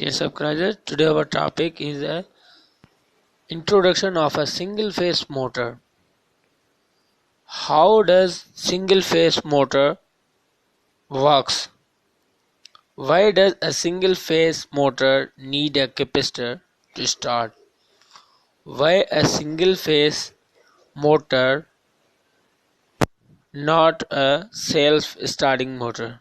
Dear subscribers, today our topic is a introduction of a single phase motor. How does single phase motor works? Why does a single phase motor need a capacitor to start? Why a single phase motor, not a self-starting motor?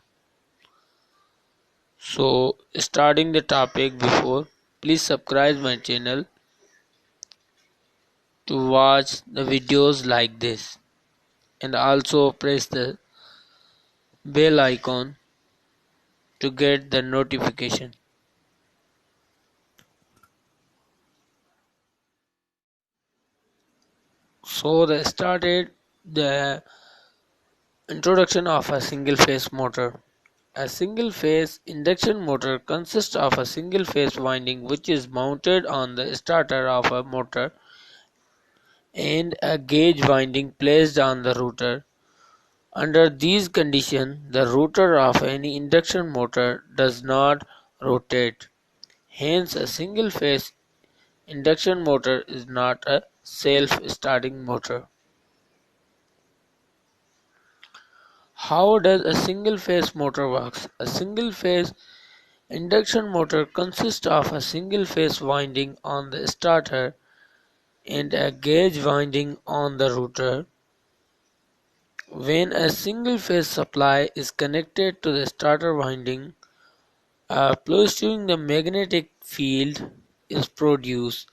So starting the topic before, please subscribe my channel to watch the videos like this, and also press the bell icon to get the notification. So they started the introduction of a single phase motor. A single phase induction motor consists of a single phase winding which is mounted on the starter of a motor and a gauge winding placed on the rotor. Under these conditions, the rotor of any induction motor does not rotate. Hence, a single phase induction motor is not a self-starting motor. How does a single phase motor works? A single phase induction motor consists of a single phase winding on the starter and a gauge winding on the rotor. When a single phase supply is connected to the starter winding, a pulsing the magnetic field is produced.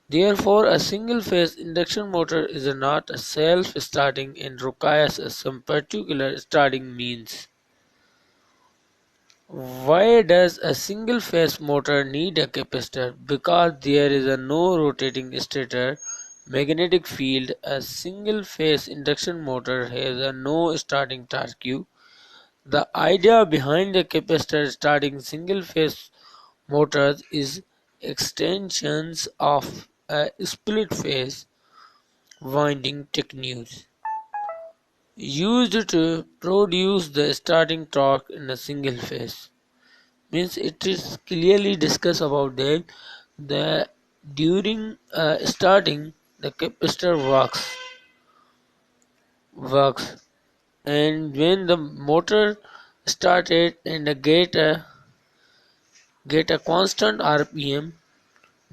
Therefore, a single-phase induction motor is not a self-starting and requires some particular starting means. Why does a single-phase motor need a capacitor? Because there is no rotating stator magnetic field. A single-phase induction motor has no starting torque. The idea behind the capacitor starting single-phase motors is extensions of a split-phase winding techniques used to produce the starting torque in a single phase. Means it is clearly discussed about that the during starting the capacitor works, and when the motor started and get a constant RPM,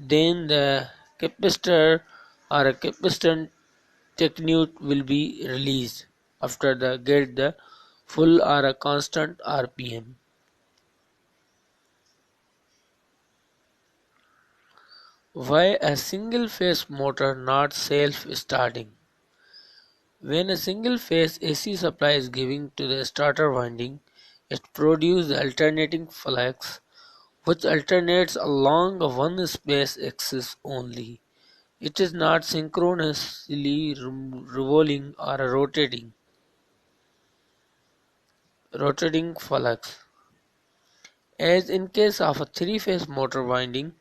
then the capacitor or a capacitance technique will be released after the get the full or a constant RPM. Why a single phase motor not self-starting? When a single phase AC supply is given to the starter winding, it produces alternating flux which alternates along one space axis only. It is not synchronously revolving or rotating flux. As in case of a three-phase motor winding,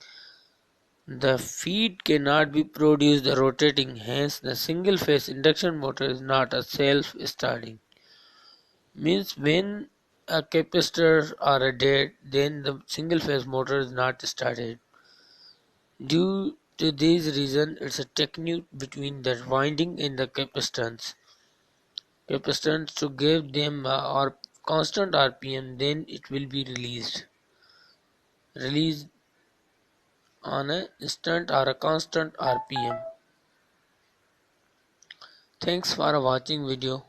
the feed cannot be produced rotating, hence the single-phase induction motor is not a self-starting. Means when a capacitor are dead, then the single-phase motor is not started. Due to this reason, it's a technique between the winding and the capacitance to give them or constant RPM, then it will be released on a instant or a constant RPM. Thanks for watching video.